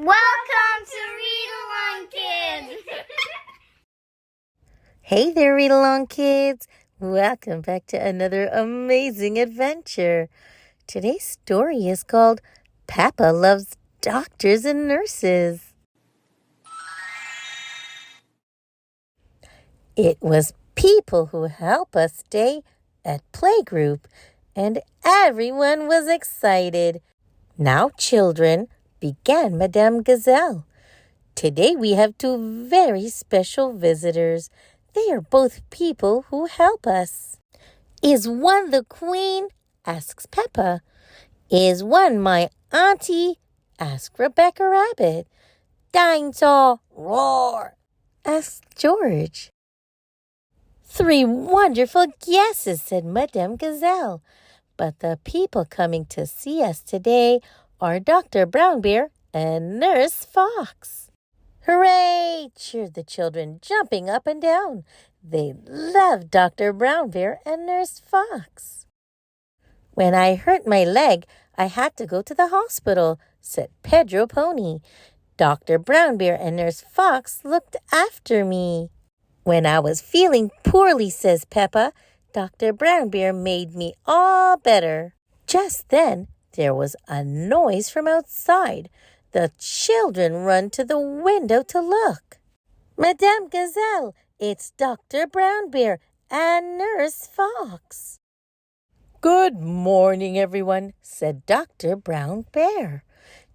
Welcome to Read Along Kids! Hey there, Read Along Kids! Welcome back to another amazing adventure. Today's story is called Peppa Loves Doctors and Nurses. It was people who help us stay at playgroup, and everyone was excited. Now, children, began Madame Gazelle. Today we have two very special visitors. They are both people who help us. Is one the queen? Asks Peppa. Is one my auntie? Asks Rebecca Rabbit. Dinosaur, roar! Asks George. Three wonderful guesses, said Madame Gazelle. But the people coming to see us today are Dr. Brown Bear and Nurse Fox. Hooray! Cheered the children, jumping up and down. They loved Dr. Brown Bear and Nurse Fox. When I hurt my leg, I had to go to the hospital, said Pedro Pony. Dr. Brown Bear and Nurse Fox looked after me. When I was feeling poorly, says Peppa, Dr. Brown Bear made me all better. Just then, there was a noise from outside. The children run to the window to look. Madame Gazelle, it's Dr. Brown Bear and Nurse Fox. Good morning, everyone, said Dr. Brown Bear.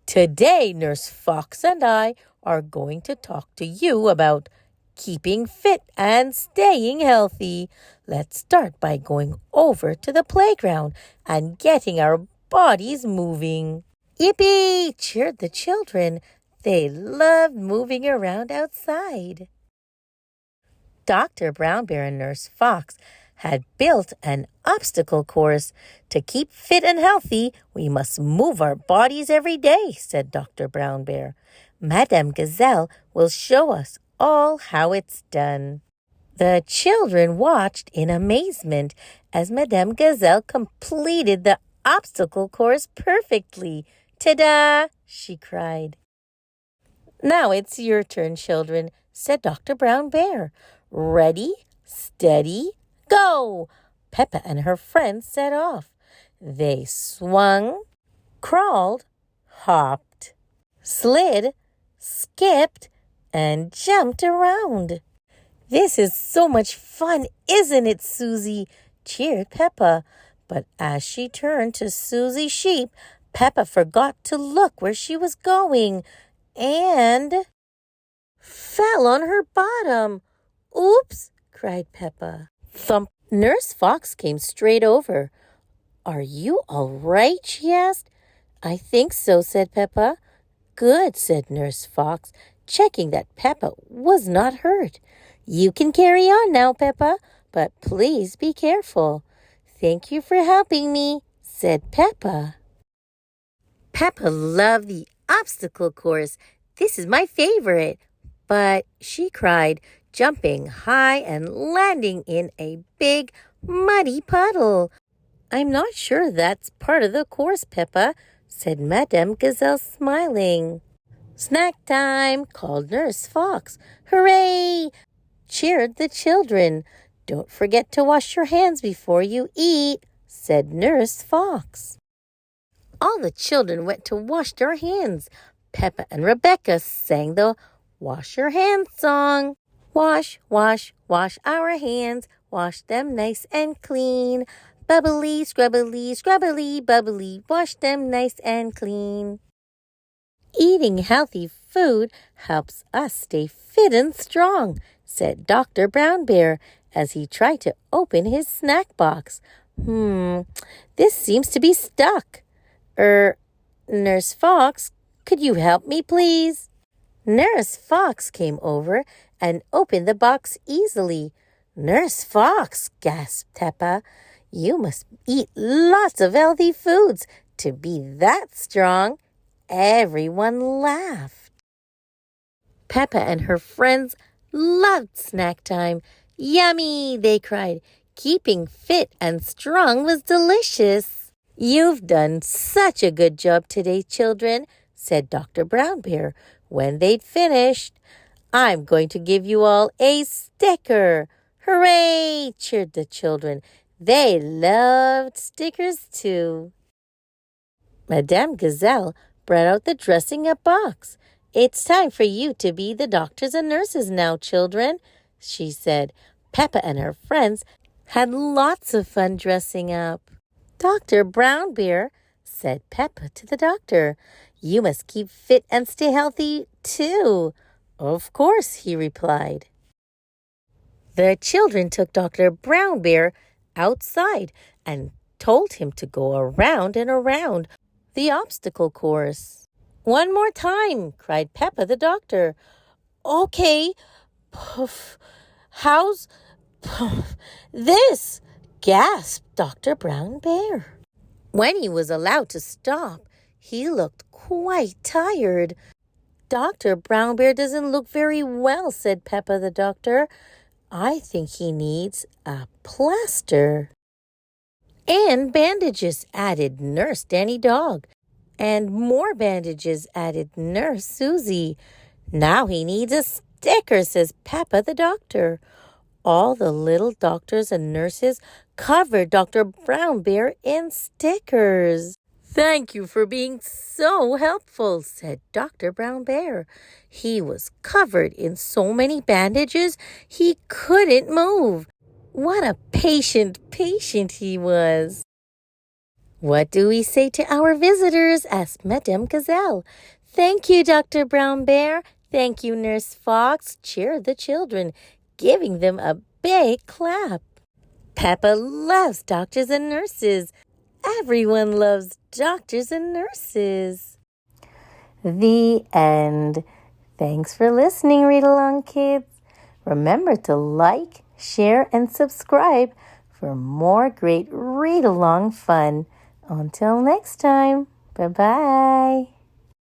Today, Nurse Fox and I are going to talk to you about keeping fit and staying healthy. Let's start by going over to the playground and getting our bodies moving. Yippee! Cheered the children. They loved moving around outside. Dr. Brown Bear and Nurse Fox had built an obstacle course. To keep fit and healthy, we must move our bodies every day, said Dr. Brown Bear. Madame Gazelle will show us all how it's done. The children watched in amazement as Madame Gazelle completed the obstacle course perfectly. Ta-da! She cried. Now it's your turn, children, said Dr. Brown Bear. Ready, steady, go! Peppa and her friends set off. They swung, crawled, hopped, slid, skipped, and jumped around. This is so much fun, isn't it, Susie? Cheered Peppa. But as she turned to Susie Sheep, Peppa forgot to look where she was going and fell on her bottom. Oops, cried Peppa. Thump. Nurse Fox came straight over. Are you all right? She asked. I think so, said Peppa. Good, said Nurse Fox, checking that Peppa was not hurt. You can carry on now, Peppa, but please be careful. Thank you for helping me, said Peppa. Peppa loved the obstacle course. This is my favorite. But she cried, jumping high and landing in a big, muddy puddle. I'm not sure that's part of the course, Peppa, said Madame Gazelle, smiling. Snack time, called Nurse Fox. Hooray! Cheered the children. Don't forget to wash your hands before you eat, said Nurse Fox. All the children went to wash their hands. Peppa and Rebecca sang the Wash Your Hands song. Wash, wash, wash our hands. Wash them nice and clean. Bubbly, scrubbly, scrubbly, bubbly. Wash them nice and clean. Eating healthy food helps us stay fit and strong, said Dr. Brown Bear as he tried to open his snack box. This seems to be stuck. Nurse Fox, could you help me, please? Nurse Fox came over and opened the box easily. Nurse Fox, gasped Peppa, you must eat lots of healthy foods to be that strong. Everyone laughed. Peppa and her friends loved snack time. Yummy, they cried. Keeping fit and strong was delicious. You've done such a good job today, children, said Dr. Brown Bear when they'd finished. "I'm going to give you all a sticker." "Hooray!" cheered the children. They loved stickers too. Madame Gazelle brought out the dressing-up box. "It's time for you to be the doctors and nurses now, children," she said. Peppa and her friends had lots of fun dressing up. "Dr. Brown Bear," said Peppa to the doctor, "you must keep fit and stay healthy too." "Of course," he replied. The children took Dr. Brown Bear outside and told him to go around and around the obstacle course. "One more time," cried Peppa the doctor. "Okay, puff, how's puff, this?" gasped Dr. Brown Bear. When he was allowed to stop, he looked quite tired. "Dr. Brown Bear doesn't look very well," said Peppa the doctor. "I think he needs a plaster." "And bandages," added Nurse Danny Dog. "And more bandages," added Nurse Susie. "Now he needs a sticker," says Peppa the doctor. All the little doctors and nurses covered Dr. Brown Bear in stickers. "Thank you for being so helpful," said Dr. Brown Bear. He was covered in so many bandages he couldn't move. What a patient he was. "What do we say to our visitors?" asked Madame Gazelle. "Thank you, Dr. Brown Bear. Thank you, Nurse Fox," cheered the children, giving them a big clap. Peppa loves doctors and nurses. Everyone loves doctors and nurses. The end. Thanks for listening, Read Along Kids. Remember to like, share, and subscribe for more great read-along fun. Until next time, bye-bye.